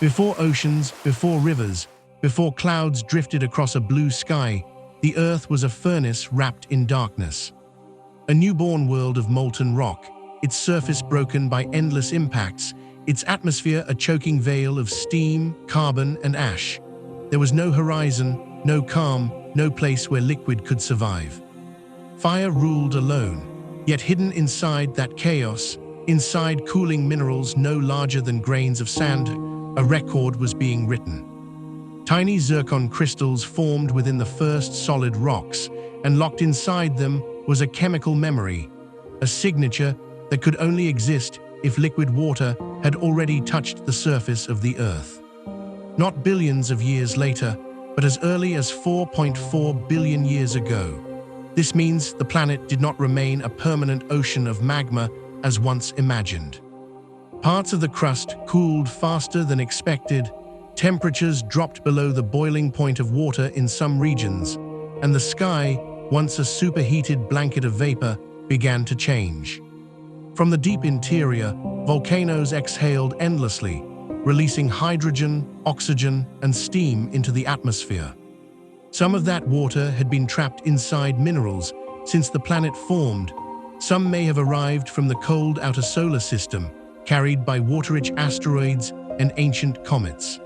Before oceans, before rivers, before clouds drifted across a blue sky, the Earth was a furnace wrapped in darkness. A newborn world of molten rock, its surface broken by endless impacts, its atmosphere a choking veil of steam, carbon, and ash. There was no horizon, no calm, no place where liquid could survive. Fire ruled alone, yet hidden inside that chaos, inside cooling minerals no larger than grains of sand, a record was being written. Tiny zircon crystals formed within the first solid rocks, and locked inside them was a chemical memory, a signature that could only exist if liquid water had already touched the surface of the Earth. Not billions of years later, but as early as 4.4 billion years ago. This means the planet did not remain a permanent ocean of magma as once imagined. Parts of the crust cooled faster than expected, temperatures dropped below the boiling point of water in some regions, and the sky, once a superheated blanket of vapor, began to change. From the deep interior, volcanoes exhaled endlessly, releasing hydrogen, oxygen, and steam into the atmosphere. Some of that water had been trapped inside minerals since the planet formed. Some may have arrived from the cold outer solar system, carried by water-rich asteroids and ancient comets.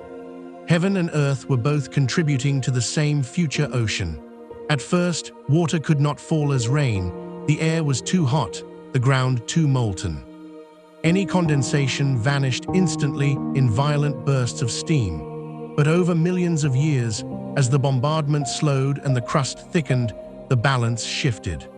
Heaven and Earth were both contributing to the same future ocean. At first, water could not fall as rain. The air was too hot, the ground too molten. Any condensation vanished instantly in violent bursts of steam. But over millions of years, as the bombardment slowed and the crust thickened, the balance shifted.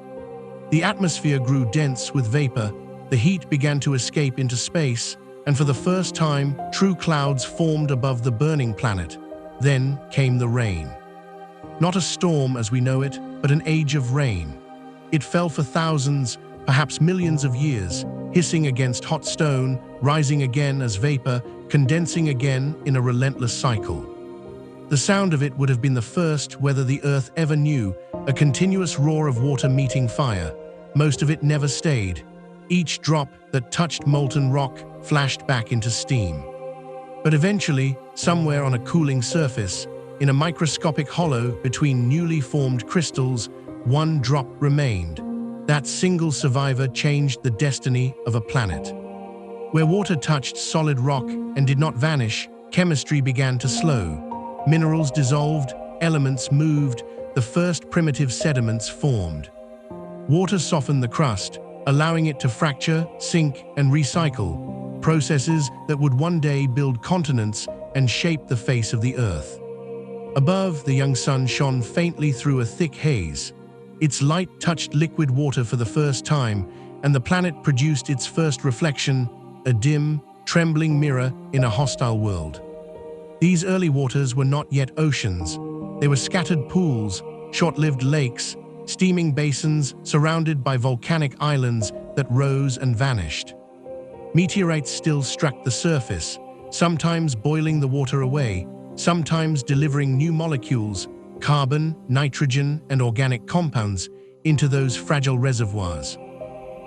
The atmosphere grew dense with vapor, the heat began to escape into space, and for the first time, true clouds formed above the burning planet. Then came the rain. Not a storm as we know it, but an age of rain. It fell for thousands, perhaps millions of years, hissing against hot stone, rising again as vapor, condensing again in a relentless cycle. The sound of it would have been the first weather the Earth ever knew, a continuous roar of water meeting fire. Most of it never stayed. Each drop that touched molten rock flashed back into steam. But eventually, somewhere on a cooling surface, in a microscopic hollow between newly formed crystals, one drop remained. That single survivor changed the destiny of a planet. Where water touched solid rock and did not vanish, chemistry began to slow. Minerals dissolved, elements moved, the first primitive sediments formed. Water softened the crust, allowing it to fracture, sink, and recycle, processes that would one day build continents and shape the face of the Earth. Above, the young sun shone faintly through a thick haze. Its light touched liquid water for the first time, and the planet produced its first reflection, a dim, trembling mirror in a hostile world. These early waters were not yet oceans. They were scattered pools, short-lived lakes, steaming basins surrounded by volcanic islands that rose and vanished. Meteorites still struck the surface, sometimes boiling the water away, sometimes delivering new molecules, carbon, nitrogen, and organic compounds, into those fragile reservoirs.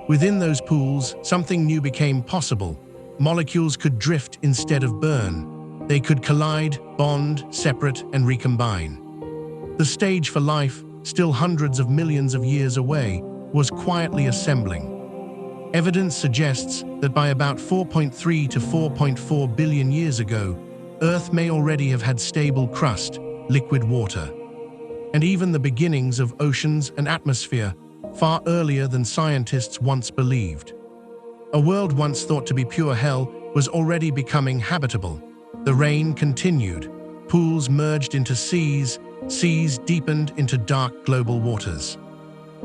Within those pools, something new became possible. Molecules could drift instead of burn. They could collide, bond, separate, and recombine. The stage for life, still hundreds of millions of years away, was quietly assembling. Evidence suggests that by about 4.3 to 4.4 billion years ago, Earth may already have had stable crust, liquid water, and even the beginnings of oceans and atmosphere, far earlier than scientists once believed. A world once thought to be pure hell was already becoming habitable. The rain continued, pools merged into seas, seas deepened into dark global waters.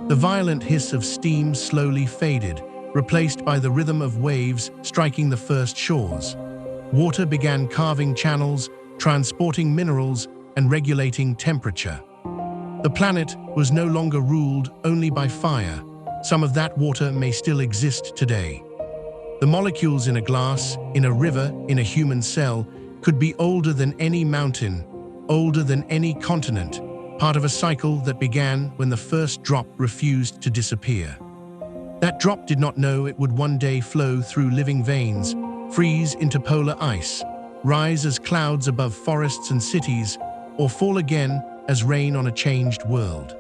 The violent hiss of steam slowly faded, replaced by the rhythm of waves striking the first shores. Water began carving channels, transporting minerals, and regulating temperature. The planet was no longer ruled only by fire. Some of that water may still exist today. The molecules in a glass, in a river, in a human cell could be older than any mountain, older than any continent, part of a cycle that began when the first drop refused to disappear. That drop did not know it would one day flow through living veins, freeze into polar ice, rise as clouds above forests and cities, or fall again as rain on a changed world.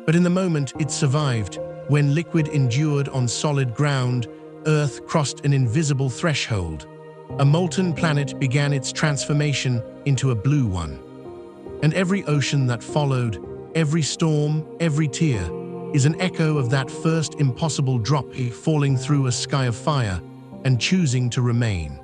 But in the moment it survived, when liquid endured on solid ground, Earth crossed an invisible threshold. A molten planet began its transformation into a blue one. And every ocean that followed, every storm, every tear, is an echo of that first impossible drop falling through a sky of fire and choosing to remain.